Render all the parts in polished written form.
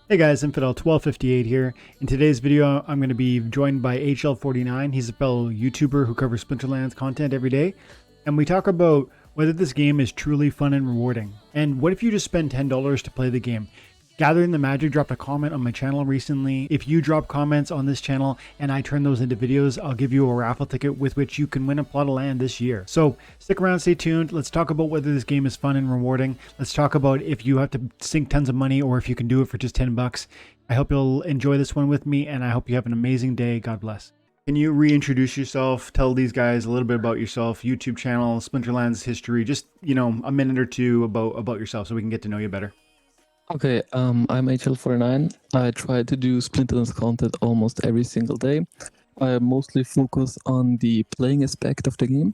Hey guys, Infidel1258 here. In today's video, I'm going to be joined by HL49. He's a fellow YouTuber who covers Splinterlands content every day. And we talk about whether this game is truly fun and rewarding. And what if you just spend $10 to play the game? Gathering the Magic dropped a comment on my channel recently. If you drop comments on this channel and I turn those into videos, I'll give you a raffle ticket with which you can win a plot of land this year. So stick around, stay tuned. Let's talk about whether this game is fun and rewarding. Let's talk about if you have to sink tons of money or if you can do it for just 10 bucks. I hope you'll enjoy this one with me and I hope you have an amazing day. God bless. Can you reintroduce yourself? Tell these guys a little bit about yourself, YouTube channel, Splinterlands history, just, a minute or two about yourself so we can get to know you better. Okay, I'm HL49. I try to do Splinterlands content almost every single day. I mostly focus on the playing aspect of the game.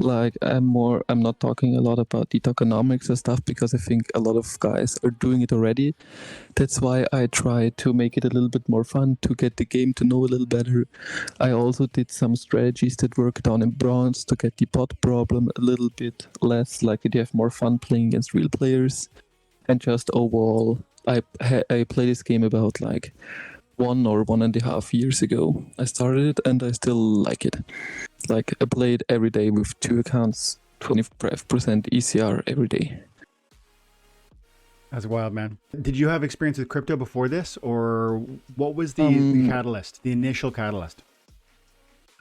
Like I'm not talking a lot about the tokenomics and stuff because I think a lot of guys are doing it already. That's why I try to make it a little bit more fun to get the game to know a little better. I also did some strategies that work down in bronze to get the bot problem a little bit less, like you have more fun playing against real players. And just overall, I played this game about like 1.5 years ago. I started it and I still like it. Like I played every day with 2 accounts, 25% ECR every day. That's wild, man. Did you have experience with crypto before this, or what was the catalyst, the initial catalyst?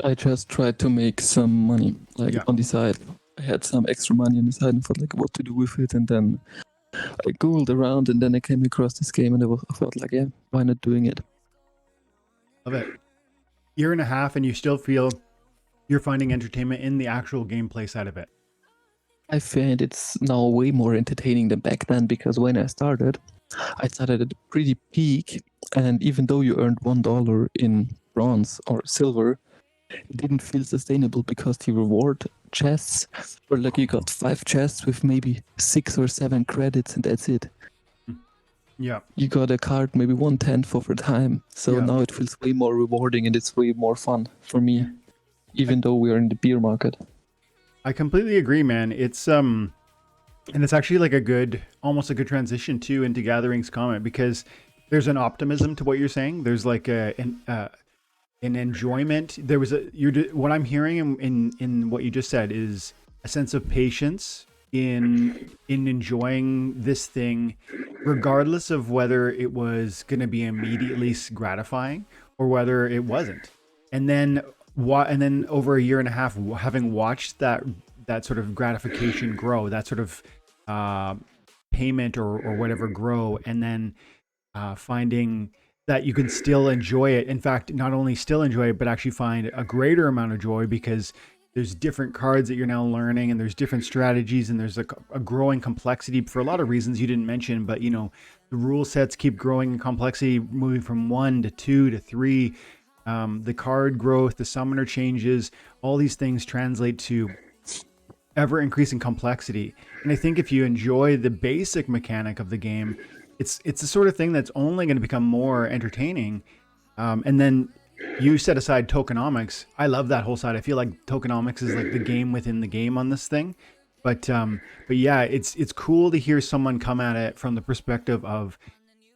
I just tried to make some money, on the side. I had some extra money on the side and thought like what to do with it, and then I googled around and then I came across this game and I thought like, yeah, why not doing it? Love it. Year and a half and you still feel you're finding entertainment in the actual gameplay side of it. I find it's now way more entertaining than back then because when I started at a pretty peak, and even though you earned $1 in bronze or silver, it didn't feel sustainable because the reward chests were like you got 5 chests with maybe 6 or 7 credits and that's it. Yeah. You got a card maybe 1/10 of the time. So now it feels way more rewarding and it's way more fun for me, even though we are in the beer market. I completely agree, man. It's and it's actually like almost a good transition too into Gathering's comment, because there's an optimism to what you're saying. There's like an enjoyment. There was what I'm hearing in what you just said is a sense of patience in enjoying this thing, regardless of whether it was going to be immediately gratifying or whether it wasn't. And then over a year and a half, having watched that sort of gratification grow, that sort of payment or whatever grow, and then finding that you can still enjoy it. In fact, not only still enjoy it, but actually find a greater amount of joy because there's different cards that you're now learning and there's different strategies and there's a growing complexity for a lot of reasons you didn't mention, but the rule sets keep growing in complexity, moving from 1 to 2 to 3. The card growth, the summoner changes, all these things translate to ever increasing complexity. And I think if you enjoy the basic mechanic of the game, it's the sort of thing that's only going to become more entertaining. And then you set aside tokenomics. I love that whole side. I feel like tokenomics is like the game within the game on this thing. But yeah, it's cool to hear someone come at it from the perspective of,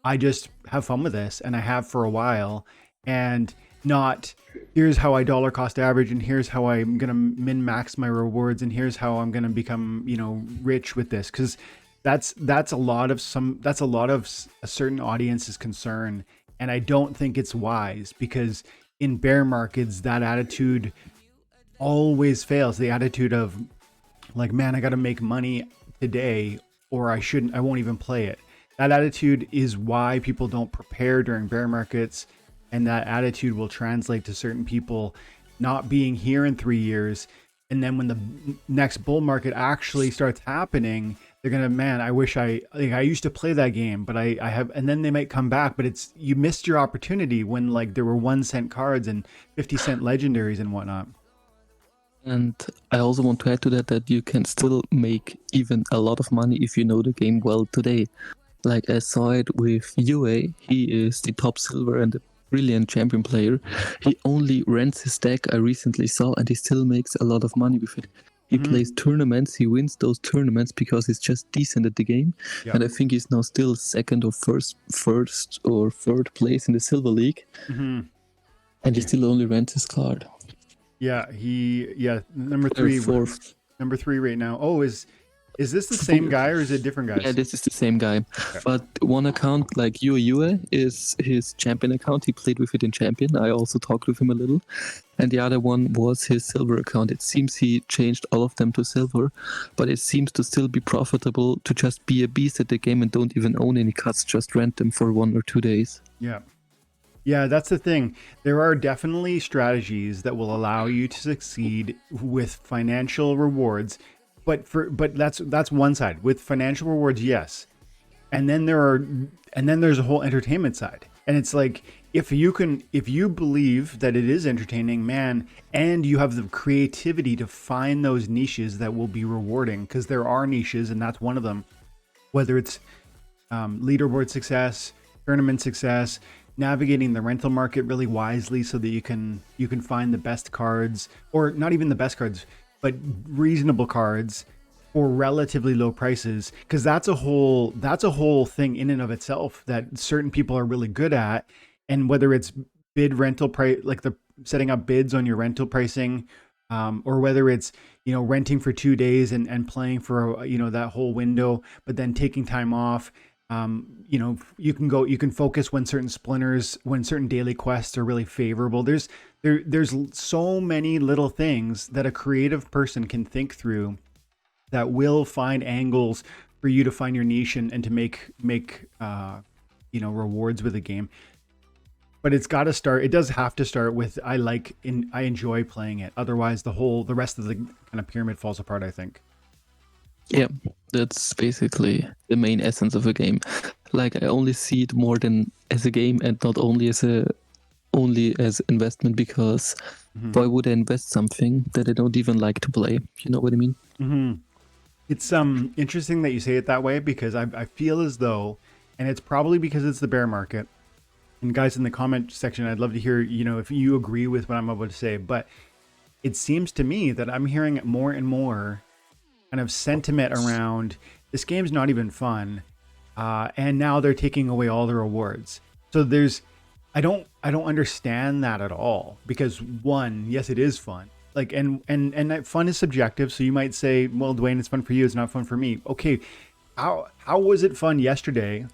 I just have fun with this and I have for a while, and not here's how I dollar cost average and here's how I'm going to min max my rewards and here's how I'm going to become, rich with this. Cause that's a lot of a certain audience's concern. And I don't think it's wise, because in bear markets, that attitude always fails. The attitude of like, man, I got to make money today or I won't even play it. That attitude is why people don't prepare during bear markets. And that attitude will translate to certain people not being here in 3 years. And then when the next bull market actually starts happening, they're gonna, man, I wish I used to play that game, but I have, and then they might come back, but you missed your opportunity when like there were 1-cent cards and 50-cent legendaries and whatnot. And I also want to add to that you can still make even a lot of money if you know the game well today. Like I saw it with UA, he is the top silver and a brilliant champion player. He only rents his deck, I recently saw, and he still makes a lot of money with it. He Mhm. plays tournaments. He wins those tournaments because he's just decent at the game. Yeah. And I think he's now still second or first or third place in the Silver League. Mhm. And he still only rents his card. Yeah, number Or 3 fourth. number 3 right now. Oh, is this the same guy or is it different guys? Yeah, this is the same guy. Okay. But one account, like Yue, is his champion account. He played with it in champion. I also talked with him a little. And the other one was his silver account. It seems he changed all of them to silver, but it seems to still be profitable to just be a beast at the game and don't even own any cards, just rent them for 1 or 2 days. Yeah. Yeah, that's the thing. There are definitely strategies that will allow you to succeed with financial rewards, but that's one side. With financial rewards, yes. And then there's a whole entertainment side. And it's like if you believe that it is entertaining, man, and you have the creativity to find those niches that will be rewarding, because there are niches and that's one of them. Whether it's leaderboard success, tournament success, navigating the rental market really wisely so that you can find the best cards, or not even the best cards, but reasonable cards for relatively low prices, because that's a whole thing in and of itself that certain people are really good at. And whether it's bid rental price, like the setting up bids on your rental pricing, or whether it's renting for 2 days and playing for that whole window, but then taking time off. You can focus when certain daily quests are really favorable. There's so many little things that a creative person can think through that will find angles for you to find your niche and to make rewards with a game. But it does have to start with I enjoy playing it. Otherwise the rest of the kind of pyramid falls apart, I think. Yeah, that's basically the main essence of a game. Like I only see it more than as a game and not only as investment, because why would I invest something that I don't even like to play? You know what I mean? Mm-hmm. It's interesting that you say it that way, because I feel as though, and it's probably because it's the bear market. And guys, in the comment section, I'd love to hear, if you agree with what I'm about to say. But it seems to me that I'm hearing more and more kind of sentiment around this game's not even fun, and now they're taking away all the rewards. So I don't understand that at all, because one, yes, it is fun. Like and that fun is subjective. So you might say, well, Dwayne, it's fun for you, it's not fun for me. Okay, how was it fun yesterday?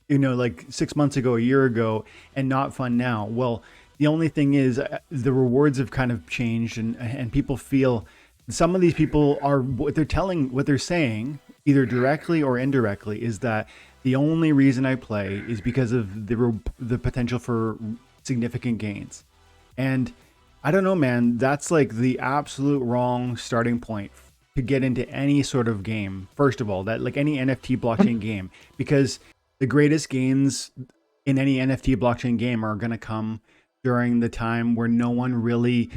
Like 6 months ago, a year ago, and not fun now? Well, the only thing is the rewards have kind of changed, and people feel, some of these people are, what they're saying, either directly or indirectly, is that the only reason I play is because of the potential for significant gains. And I don't know, man, that's like the absolute wrong starting point to get into any sort of game. First of all, that like any NFT blockchain game, because the greatest gains in any NFT blockchain game are going to come during the time where no one really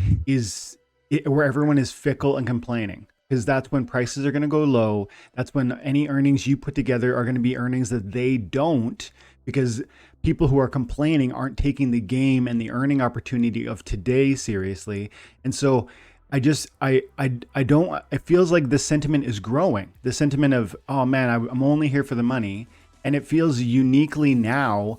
where everyone is fickle and complaining, because that's when prices are going to go low. That's when any earnings you put together are going to be earnings that they don't, because people who are complaining aren't taking the game and the earning opportunity of today seriously. And so it feels like the sentiment is growing. The sentiment of, oh man, I'm only here for the money. And it feels uniquely now.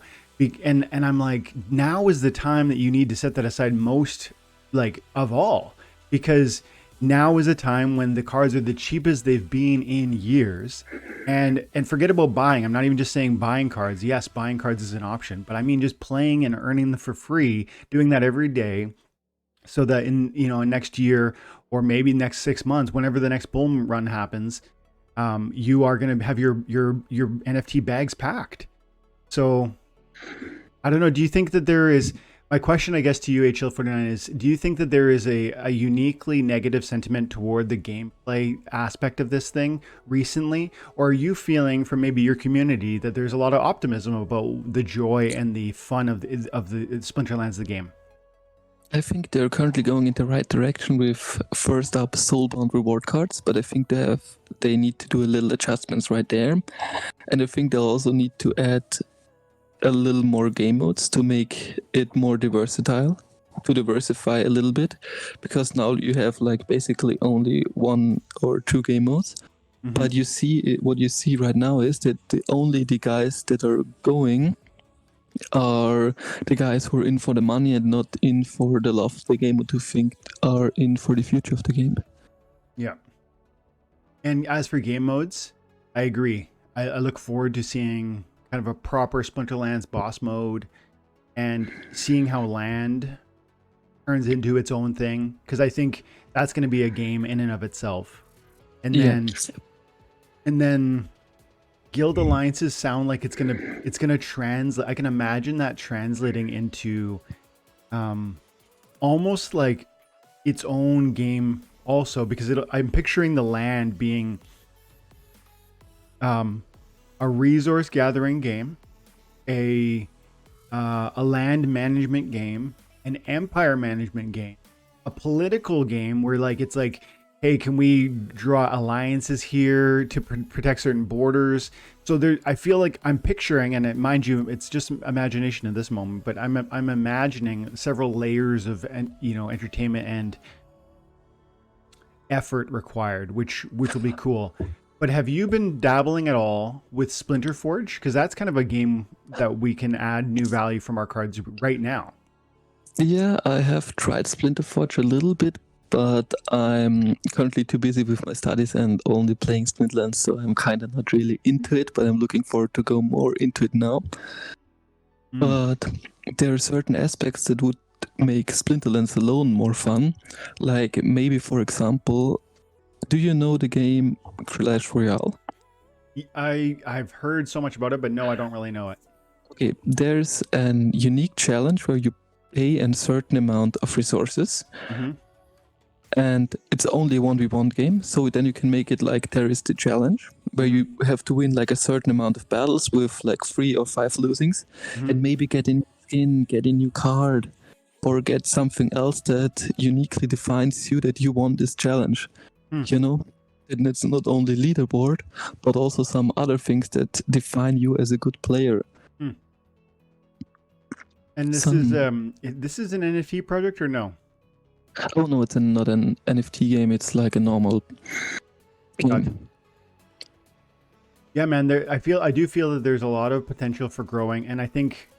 And I'm like, now is the time that you need to set that aside most, like, of all. Because now is a time when the cards are the cheapest they've been in years. And forget about buying. I'm not even just saying buying cards. Yes, buying cards is an option, but I mean just playing and earning them for free, doing that every day, so that in next year, or maybe next 6 months, whenever the next bull run happens, you are going to have your NFT bags packed. So I don't know. Do you think that there is, my question, I guess, to you, HL49, is, do you think that there is a uniquely negative sentiment toward the gameplay aspect of this thing recently? Or are you feeling from maybe your community that there's a lot of optimism about the joy and the fun of the Splinterlands, the game? I think they're currently going in the right direction with first up soulbound reward cards, but I think they need to do a little adjustments right there. And I think they'll also need to add a little more game modes to make it more versatile. to diversify a little bit, because now you have like basically only 1 or 2 game modes. But you see, what you see right now is that only the guys that are going are the guys who are in for the money and not in for the love of the game, or who think are in for the future of the game. Yeah. And as for game modes, I agree. I look forward to seeing kind of a proper Splinterlands boss mode and seeing how land turns into its own thing, because I think that's going to be a game in and of itself. And then guild alliances sound like it's gonna translate. I can imagine that translating into almost like its own game also, because I'm picturing the land being a resource gathering game, a land management game, an empire management game, a political game where like it's like, hey, can we draw alliances here to protect certain borders? So there, I feel like I'm picturing, and mind you, it's just imagination at this moment, but I'm imagining several layers of entertainment and effort required, which will be cool. But have you been dabbling at all with Splinter Forge? Because that's kind of a game that we can add new value from our cards right now. Yeah, I have tried Splinter Forge a little bit, but I'm currently too busy with my studies and only playing Splinterlands, so I'm kind of not really into it, but I'm looking forward to go more into it now. But there are certain aspects that would make Splinterlands alone more fun. Like maybe, for example, do you know the game Clash Royale? I've heard so much about it, but no, I don't really know it. Okay, there's an unique challenge where you pay a certain amount of resources. And it's only a 1v1 game, so then you can make it like there is the challenge where you have to win like a certain amount of battles with like 3 or 5 losings, and maybe get in skin, get a new card, or get something else that uniquely defines you that you won this challenge. You know, and it's not only leaderboard, but also some other things that define you as a good player. And this is an NFT project or no? Oh no, it's not an NFT game. It's like a normal game. Gotcha. Yeah, man. I do feel that there's a lot of potential for growing, and I think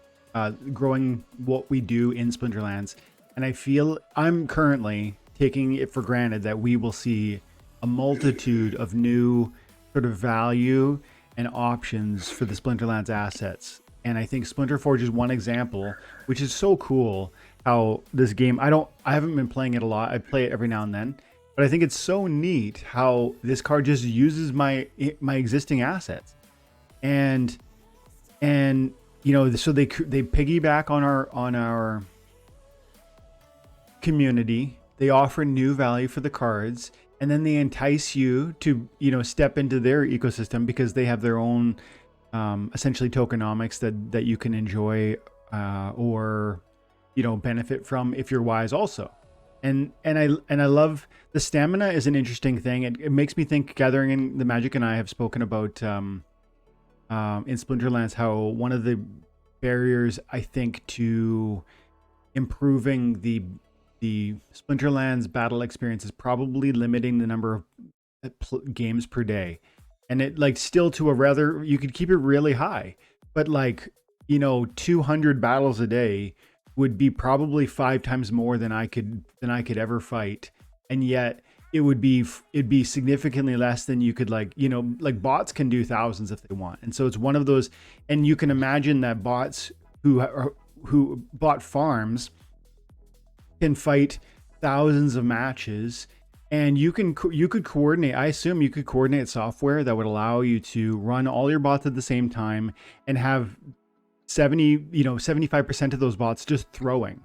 growing what we do in Splinterlands. And I feel I'm currently taking it for granted that we will see a multitude of new sort of value and options for the Splinterlands assets. And I think Splinter Forge is one example, which is so cool. How this game, I haven't been playing it a lot. I play it every now and then, but I think it's so neat how this card just uses my existing assets, and so they piggyback on our community. They offer new value for the cards, and then they entice you to step into their ecosystem because they have their own essentially tokenomics that you can enjoy or benefit from if you're wise also. And I love the stamina is an interesting thing. It makes me think, Gathering the Magic and I have spoken about in Splinterlands how one of the barriers I think to improving the Splinterlands battle experience is probably limiting the number of games per day. And it like still to a rather, you could keep it really high, but like 200 battles a day would be probably 5 times more than I could ever fight, and yet it'd be significantly less than you could like bots can do thousands if they want. And so it's one of those, and you can imagine that bots who bot farms can fight thousands of matches, and you could coordinate. I assume you could coordinate software that would allow you to run all your bots at the same time and have 75% of those bots just throwing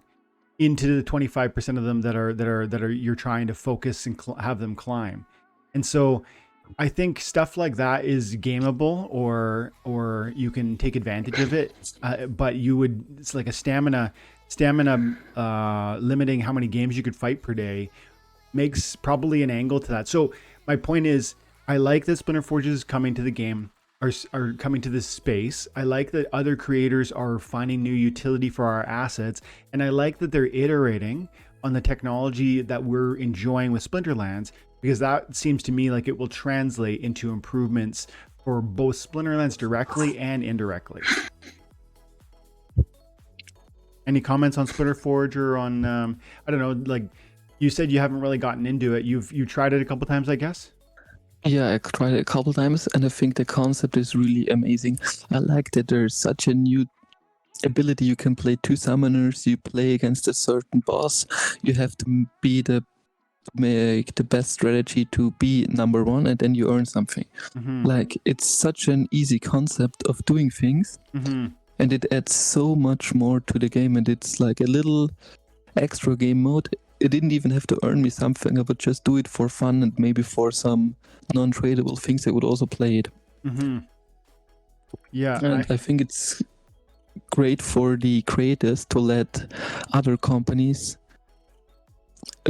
into the 25% of them that are you're trying to focus and have them climb. And so I think stuff like that is gameable, or you can take advantage of it, but it's like a stamina limiting how many games you could fight per day makes probably an angle to that. So my point is, I like that Splinter Forge is coming to the game. are coming to this space. I like that other creators are finding new utility for our assets, and I like that they're iterating on the technology that we're enjoying with Splinterlands, because that seems to me like it will translate into improvements for both Splinterlands directly and indirectly. Any comments on Splinter Forge or on I don't know, like you said you haven't really gotten into it. You tried it a couple times, I guess. Yeah, I tried it a couple times, and I think the concept is really amazing. I like that there's such a new ability. You can play 2 summoners, you play against a certain boss, you have to make the best strategy to be number 1, and then you earn something. Like, it's such an easy concept of doing things, and it adds so much more to the game, and it's like a little extra game mode. It didn't even have to earn me something. I would just do it for fun and maybe for some non-tradable things I would also play it. Yeah, and I think it's great for the creators to let other companies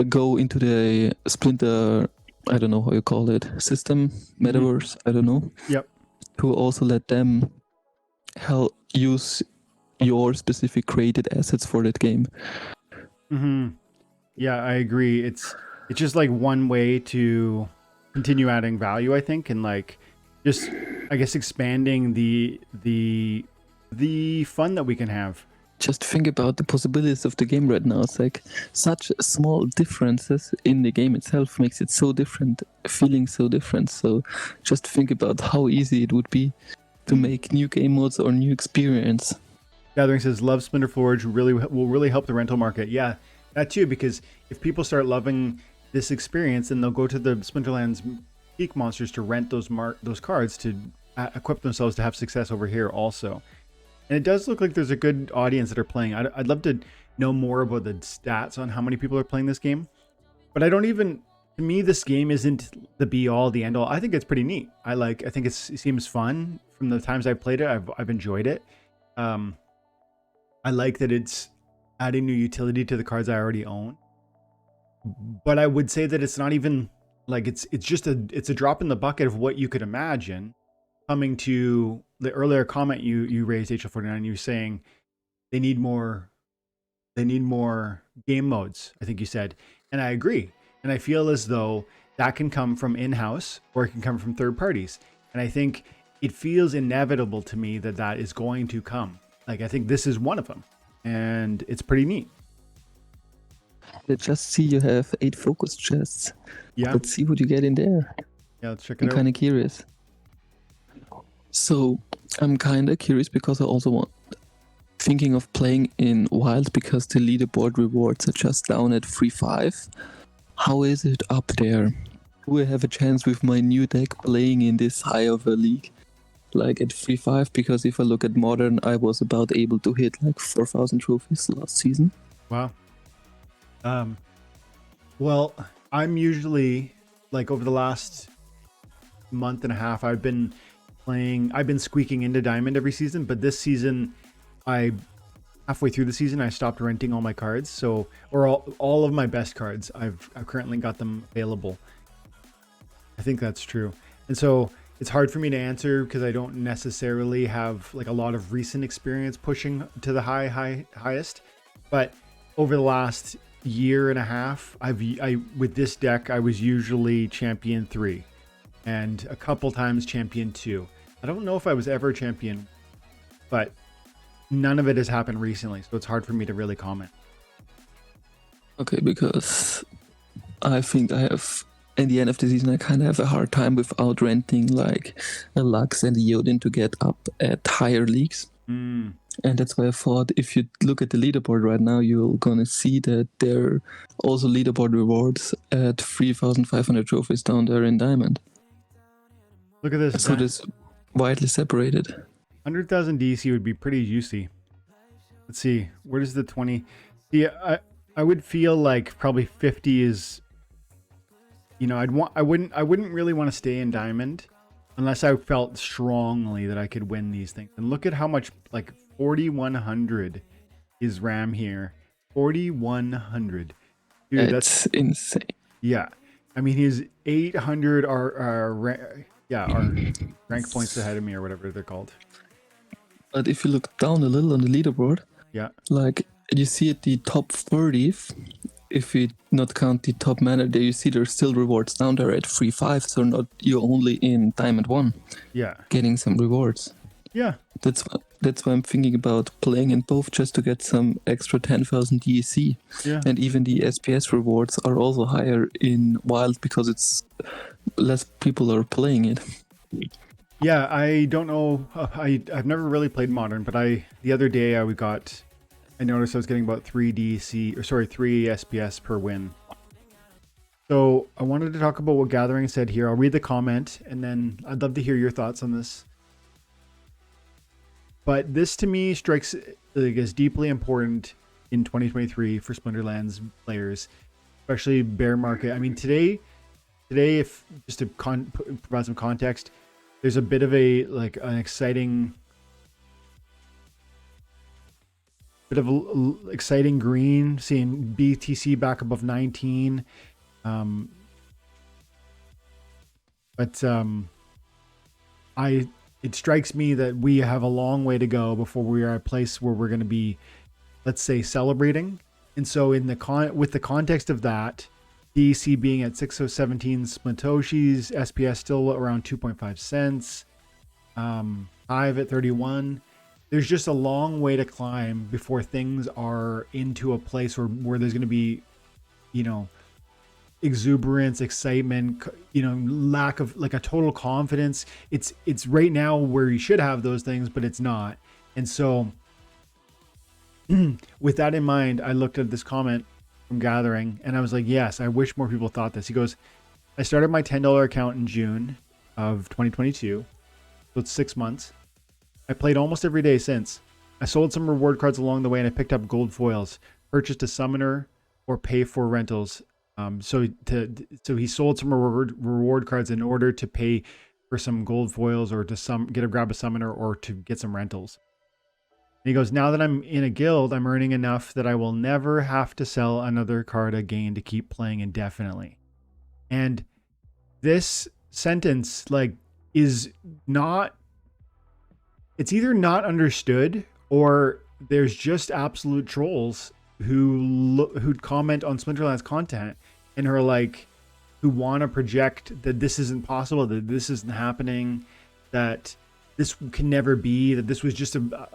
go into the Splinter, I don't know how you call it, system, metaverse, I don't know. Yep. To also let them use your specific created assets for that game. Yeah, I agree. It's just like one way to continue adding value, I think, and like just I guess expanding the fun that we can have. Just think about the possibilities of the game right now. It's like such small differences in the game itself makes it so different, feeling so different. So just think about how easy it would be to make new game modes or new experience. Gathering says, love Splinter Forge, will really help the rental market. Yeah, that too, because if people start loving this experience, then they'll go to the Splinterlands Peak Monsters to rent those cards to equip themselves to have success over here also. And it does look like there's a good audience that are playing. I'd love to know more about the stats on how many people are playing this game. But I don't even, to me, this game isn't the be all, the end all. I think it's pretty neat. I think it seems fun. From the times I've played it, I've enjoyed it. I like that it's adding new utility to the cards I already own. But I would say that it's not even like it's just a drop in the bucket of what you could imagine. Coming to the earlier comment you raised, HL49, you were saying they need more game modes, I think you said. And I agree. And I feel as though that can come from in-house or it can come from third parties. And I think it feels inevitable to me that that is going to come. Like, I think this is one of them. And it's pretty neat. Let's just see, you have 8 focus chests. Yeah. Let's see what you get in there. Yeah, let's check it out. I'm kind of curious. So I'm kind of curious because I also thinking of playing in Wild because the leaderboard rewards are just down at 3.5. How is it up there? Do I have a chance with my new deck playing in this high of a league? Like at 3.5, because if I look at Modern, I was about able to hit like 4,000 trophies last season. Wow. Well, I'm usually, like, over the last month and a half, I've been squeaking into Diamond every season, but this season, halfway through the season, I stopped renting all my cards. So, or all of my best cards, I've currently got them available. I think that's true. And so it's hard for me to answer because I don't necessarily have like a lot of recent experience pushing to the highest. But over the last year and a half, with this deck, I was usually champion 3 and a couple times champion 2. I don't know if I was ever champion, but none of it has happened recently, so it's hard for me to really comment. Okay, because I think I have, in the end of the season, I kind of have a hard time without renting like a Lux and a Yodin to get up at higher leagues. And that's why I thought if you look at the leaderboard right now, you're going to see that there are also leaderboard rewards at 3,500 trophies down there in Diamond. Look at this. So it is widely separated. 100,000 DC would be pretty juicy. Let's see. Where does the 20? Yeah, I would feel like probably 50 is, you know, I wouldn't really want to stay in Diamond unless I felt strongly that I could win these things. And look at how much, like 4,100 is RAM here. 4,100. Dude, that's insane. Yeah. I mean, his 800 Yeah, are rank points ahead of me or whatever they're called. But if you look down a little on the leaderboard, Yeah. like you see at the top 30, if we not count the top manager, you see there's still rewards down there at 3-5, so not you're only in Diamond 1 Yeah. getting some rewards. Yeah. That's why I'm thinking about playing in both just to get some extra 10,000 DEC. Yeah. And even the SPS rewards are also higher in Wild because it's less people are playing it. Yeah, I don't know. I've never really played Modern, but the other day I noticed I was getting about 3 SPS per win. So I wanted to talk about what Gathering said here. I'll read the comment and then I'd love to hear your thoughts on this. But this to me strikes like as deeply important in 2023 for Splinterlands players, especially bear market. I mean, today, if just to provide some context, there's a bit of an exciting green, seeing BTC back above 19. It strikes me that we have a long way to go before we are at a place where we're going to be, let's say, celebrating. And so with the context of that, DEC being at 617 Splintoshis, SPS still around 2.5 cents, Hive at 31. There's just a long way to climb before things are into a place where there's going to be, exuberance, excitement, lack of like a total confidence. It's right now where you should have those things, but it's not. And so with that in mind, I looked at this comment from Gathering and I was like, yes, I wish more people thought this. He goes, I started my $10 account in June of 2022. So it's 6 months. I played almost every day since. I sold some reward cards along the way and I picked up gold foils, purchased a summoner or pay for rentals. So he sold some reward cards in order to pay for some gold foils or to grab a summoner or to get some rentals. And he goes, now that I'm in a guild, I'm earning enough that I will never have to sell another card again to keep playing indefinitely. And this sentence is not, it's either not understood or there's just absolute trolls who comment on Splinterlands content and are like, who want to project that this isn't possible, that this isn't happening, that this can never be, that this was just a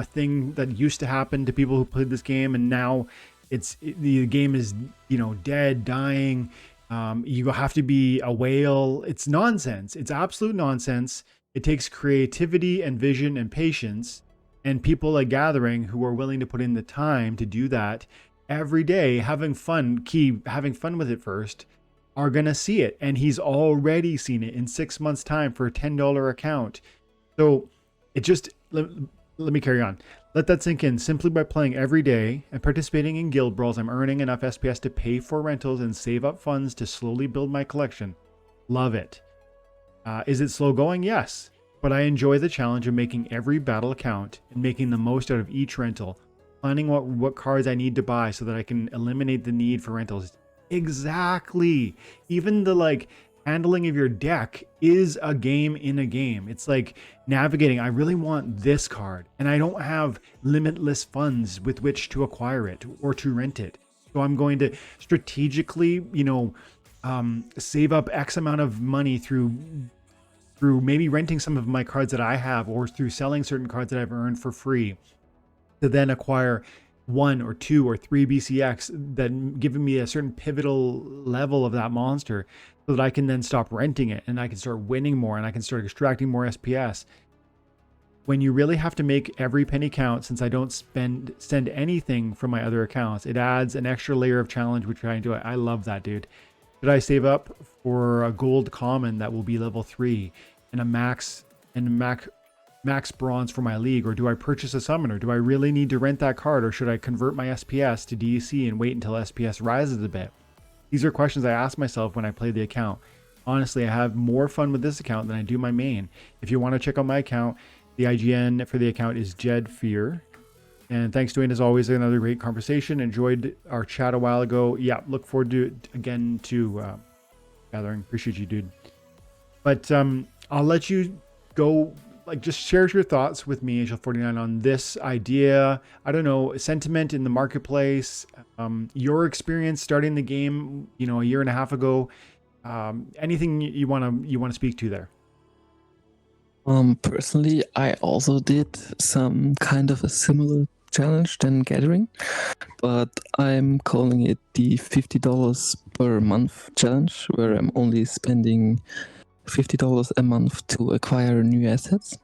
thing that used to happen to people who played this game, and now the game is dead, dying. You have to be a whale. It's nonsense. It's absolute nonsense. It takes creativity and vision and patience. And people like Gathering who are willing to put in the time to do that every day, having fun with it first, are going to see it. And he's already seen it in 6 months' time for a $10 account. So it just, let me carry on. Let that sink in. Simply by playing every day and participating in guild brawls, I'm earning enough SPS to pay for rentals and save up funds to slowly build my collection. Love it. Is it slow going? Yes. But I enjoy the challenge of making every battle count and making the most out of each rental, planning what cards I need to buy so that I can eliminate the need for rentals. Exactly. Even the handling of your deck is a game in a game. It's like navigating. I really want this card and I don't have limitless funds with which to acquire it or to rent it. So I'm going to strategically, save up X amount of money through maybe renting some of my cards that I have or through selling certain cards that I've earned for free to then acquire 1 or 2 or 3 BCX that giving me a certain pivotal level of that monster so that I can then stop renting it and I can start winning more and I can start extracting more SPS. When you really have to make every penny count, since I don't send anything from my other accounts, it adds an extra layer of challenge which I enjoy. I love that, dude. Should I save up for a gold common that will be level 3 and a max bronze for my league, or do I purchase a summoner? Do I really need to rent that card, or should I convert my SPS to DEC and wait until SPS rises a bit? These are questions I ask myself when I play the account. Honestly, I have more fun with this account than I do my main. If you want to check out my account, the IGN for the account is Jed Fear. And thanks, Dwayne, as always, another great conversation. Enjoyed our chat a while ago. Yeah, look forward to it again to Gathering. Appreciate you, dude. But I'll let you go. Like, just share your thoughts with me, HL49, on this idea. I don't know, sentiment in the marketplace, your experience starting the game, you know, a year and a half ago. Anything you wanna speak to there? Personally, I also did some kind of a similar challenge than Gathering, but I'm calling it the $50 per month challenge, where I'm only spending $50 a month to acquire new assets.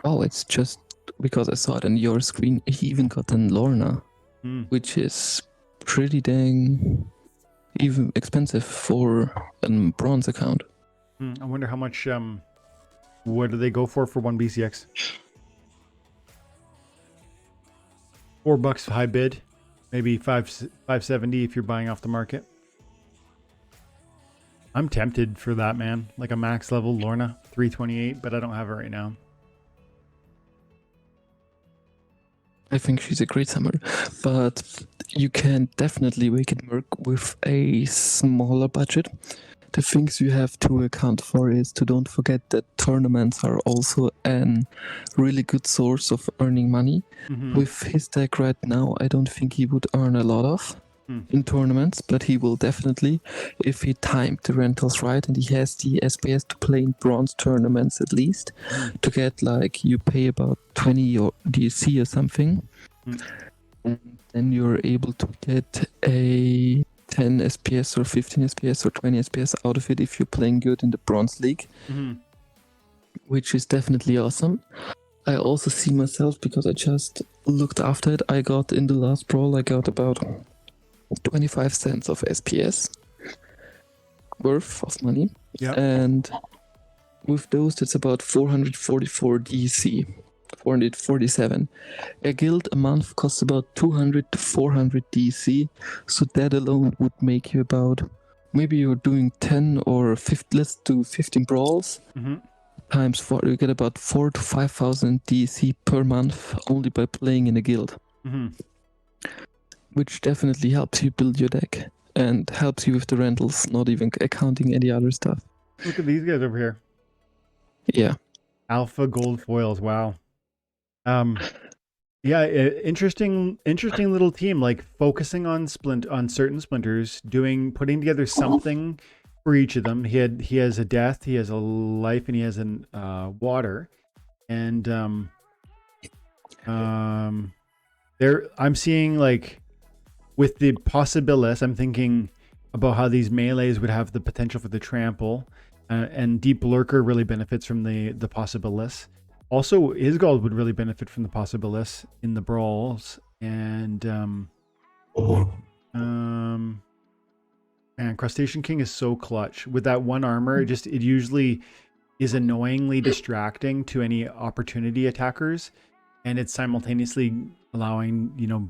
Oh, it's just because I saw it on your screen. He even got an Lorna, which is pretty dang even expensive for a bronze account. I wonder how much. What do they go for one BCX? $4 high bid, maybe 570 if you're buying off the market. I'm tempted for that, man. Like a max level Lorna, 328, but I don't have it right now. I think she's a great summer, but you can definitely make it work with a smaller budget. The things you have to account for is to don't forget that tournaments are also a really good source of earning money. With his deck right now, I don't think he would earn a lot of in tournaments, but he will definitely if he timed the rentals right and he has the SPS to play in bronze tournaments at least to get, like, you pay about 20 or DC or something, and then you're able to get a 10 SPS or 15 SPS or 20 SPS out of it if you're playing good in the bronze league, which is definitely awesome. I also see myself, because I just looked after it, I got in the last brawl, I got about 25 cents of SPS worth of money. And with those, that's about 444 DC, 447. A guild a month costs about 200 to 400 DC, so that alone would make you about, maybe you're doing 10 or 15, let's do 15 brawls, times 4, you get about 4 to 5,000 DC per month only by playing in a guild. Which definitely helps you build your deck and helps you with the rentals, not even accounting any other stuff. Look at these guys over here. Yeah. Alpha gold foils. Wow. Yeah, interesting little team, like focusing on certain splinters, putting together something for each of them. He has a death, he has a life, and he has an water. And I'm seeing, like, with the possibilis, I'm thinking about how these melees would have the potential for the trample, and Deep Lurker really benefits from the possibilis. Also, Isgald would really benefit from the possibilis in the brawls, and and Crustacean King is so clutch with that one armor. It usually is annoyingly distracting to any opportunity attackers, and it's simultaneously allowing, you know,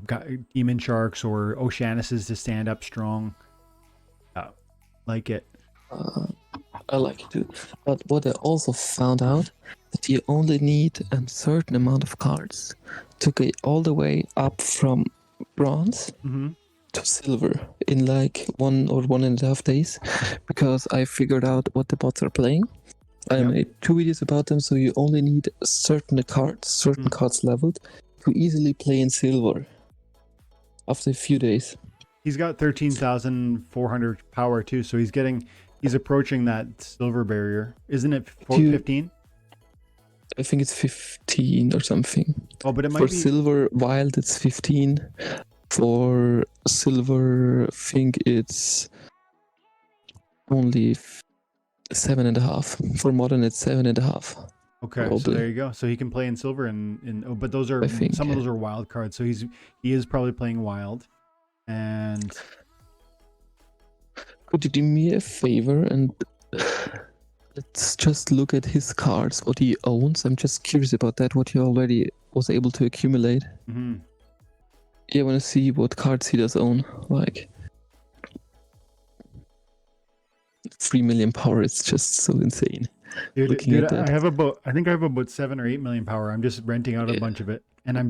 Demon Sharks or Oceanuses to stand up strong. Like it. I like it too. But what I also found out, that you only need a certain amount of cards to get all the way up from bronze to silver in like 1 or 1.5 days, because I figured out what the bots are playing. I made 2 videos about them, so you only need certain cards leveled to easily play in silver after a few days. He's got 13,400 power too, so he's approaching that silver barrier. Isn't it 15? I think it's 15 or something. Oh, but it might for be silver wild it's 15. For silver, I think it's only 7.5. For modern, it's 7.5. okay. Probably. So there you go. So he can play in silver, but those are some of those are wild cards. So he is probably playing wild. And could you do me a favor and let's just look at his cards, what he owns? I'm just curious about that, what he already was able to accumulate. Yeah, I want to see what cards he does own. Like 3 million power, it's just so insane. Dude, I think I have about 7 or 8 million power. I'm just renting out a bunch of it, and I'm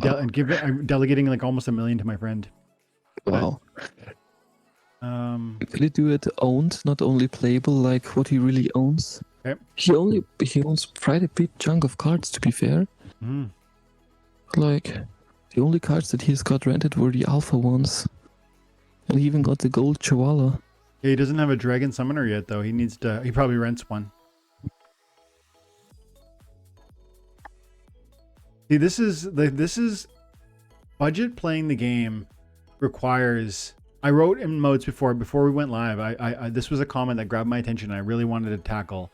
delegating like almost 1 million to my friend. Wow. Will he do it owned, not only playable, like what he really owns? Okay. He owns quite a big chunk of cards, to be fair. Mm. Like, the only cards that he's got rented were the alpha ones. And he even got the gold Chihuahua. Yeah, he doesn't have a dragon summoner yet, though. He needs to. He probably rents one. See, this is budget playing the game requires. I wrote in modes before we went live. I this was a comment that grabbed my attention. I really wanted to tackle,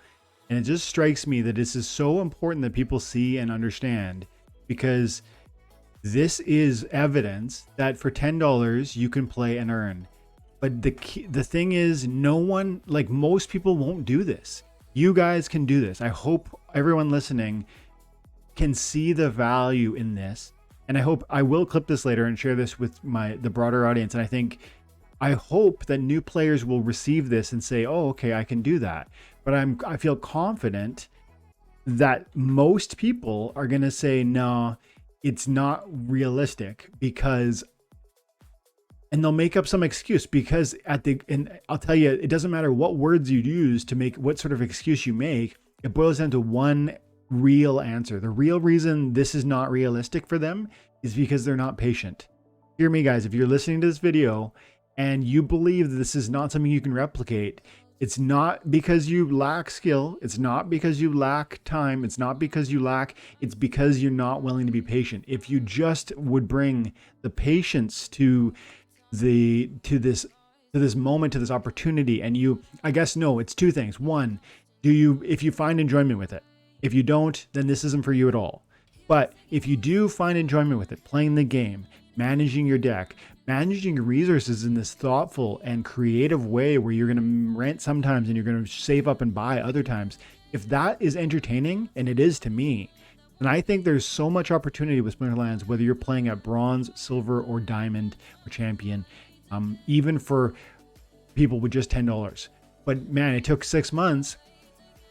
and it just strikes me that this is so important that people see and understand, because this is evidence that for $10 you can play and earn. But the thing is, no one, like most people, won't do this. You guys can do this. I hope everyone listening can see the value in this, and I will clip this later and share this with the broader audience. And I hope that new players will receive this and say, "Oh, okay, I can do that." But I feel confident that most people are gonna say, "No, it's not realistic," and they'll make up some excuse, because and I'll tell you, it doesn't matter what words you use to make what sort of excuse you make. It boils down to one real answer. The real reason this is not realistic for them is because they're not patient. Hear me, guys. If you're listening to this video and you believe that this is not something you can replicate, it's not because you lack skill. It's not because you lack time. It's not because it's because you're not willing to be patient. If you just would bring the patience to this moment, to this opportunity, and I guess, no, it's two things. One, if you find enjoyment with it. If you don't, then this isn't for you at all. But if you do find enjoyment with it, playing the game, managing your deck, managing your resources in this thoughtful and creative way where you're going to rent sometimes and you're going to save up and buy other times, if that is entertaining, and it is to me, and I think there's so much opportunity with Splinterlands, whether you're playing at bronze, silver, or diamond, or champion, even for people with just $10. But man, it took 6 months,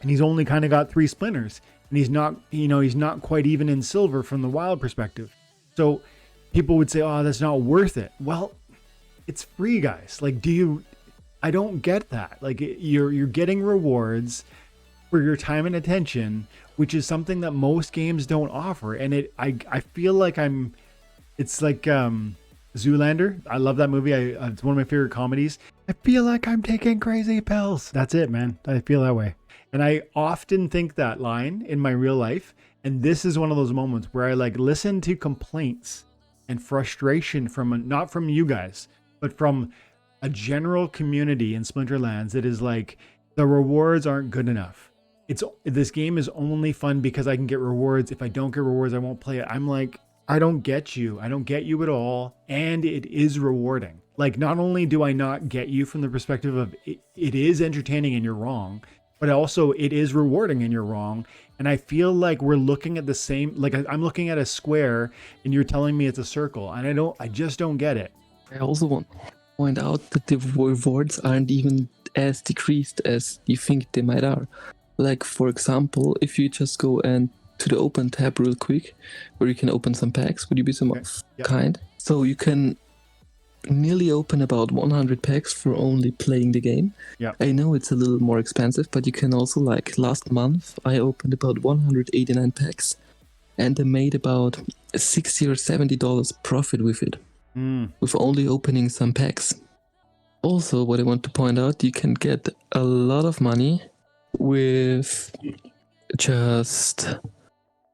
and he's only kind of got 3 splinters, and he's not quite even in silver from the wild perspective. So people would say, "Oh, that's not worth it." Well, it's free, guys. Like, I don't get that. Like, you're getting rewards for your time and attention, which is something that most games don't offer. And I feel like it's like Zoolander. I love that movie. It's one of my favorite comedies. I feel like I'm taking crazy pills. That's it, man. I feel that way. And I often think that line in my real life. And this is one of those moments where I listen to complaints and frustration not from you guys, but from a general community in Splinterlands that is like, the rewards aren't good enough. This game is only fun because I can get rewards. If I don't get rewards, I won't play it. I'm like, I don't get you. I don't get you at all. And it is rewarding. Like, not only do I not get you from the perspective of it is entertaining and you're wrong, but also it is rewarding and you're wrong. And I feel like we're looking at the same, like I'm looking at a square and you're telling me it's a circle, and I just don't get it. I also want to point out that the rewards aren't even as decreased as you think they might are. Like, for example, if you just go to the open tab real quick, where you can open some packs, would you be so kind? So you can nearly open about 100 packs for only playing the game. Yeah. I know it's a little more expensive, but you can also, like last month, I opened about 189 packs and I made about $60 or $70 profit with it, with only opening some packs. Also, what I want to point out, you can get a lot of money with just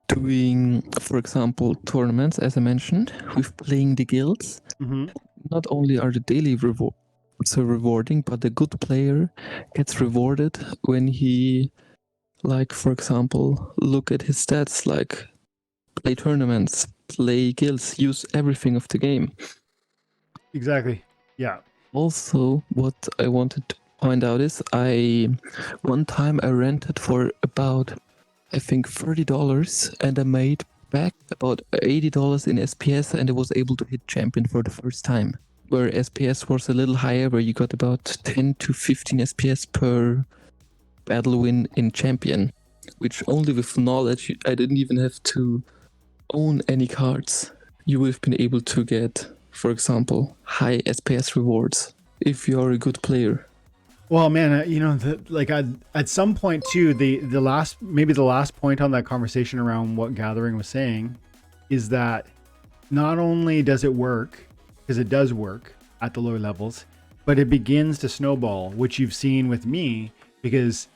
doing, for example, tournaments, as I mentioned, with playing the guilds. Mm-hmm. Not only are the daily rewards so rewarding, but the good player gets rewarded when he, like, for example, look at his stats, like play tournaments, play guilds, use everything of the game. Exactly. Yeah. Also, what I wanted to point out is one time I rented for about, I think, $30, and I made back about $80 in SPS, and I was able to hit champion for the first time, where SPS was a little higher, where you got about 10 to 15 SPS per battle win in champion, which only with knowledge, I didn't even have to own any cards. You would have been able to get, for example, high SPS rewards. if you're a good player. Well, man, at some point too, the last point on that conversation around what gathering was saying is that not only does it work, because it does work at the lower levels, but it begins to snowball, which you've seen with me, because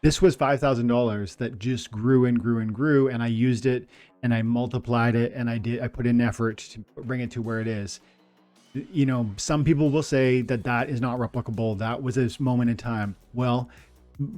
this was $5,000 that just grew and grew and grew, and I used it and I multiplied it and I put in effort to bring it to where it is. You know, some people will say that that is not replicable. That was a moment in time. Well,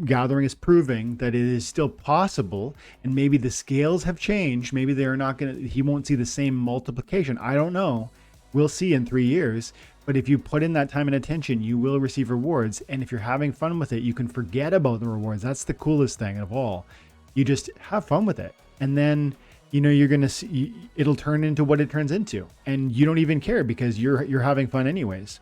gathering is proving that it is still possible, and maybe the scales have changed. Maybe they're not going to, he won't see the same multiplication. I don't know. We'll see in 3 years. But if you put in that time and attention, you will receive rewards. And if you're having fun with it, you can forget about the rewards. That's the coolest thing of all. You just have fun with it. And then, you know, you're going to see, it'll turn into what it turns into. And you don't even care because you're having fun anyways.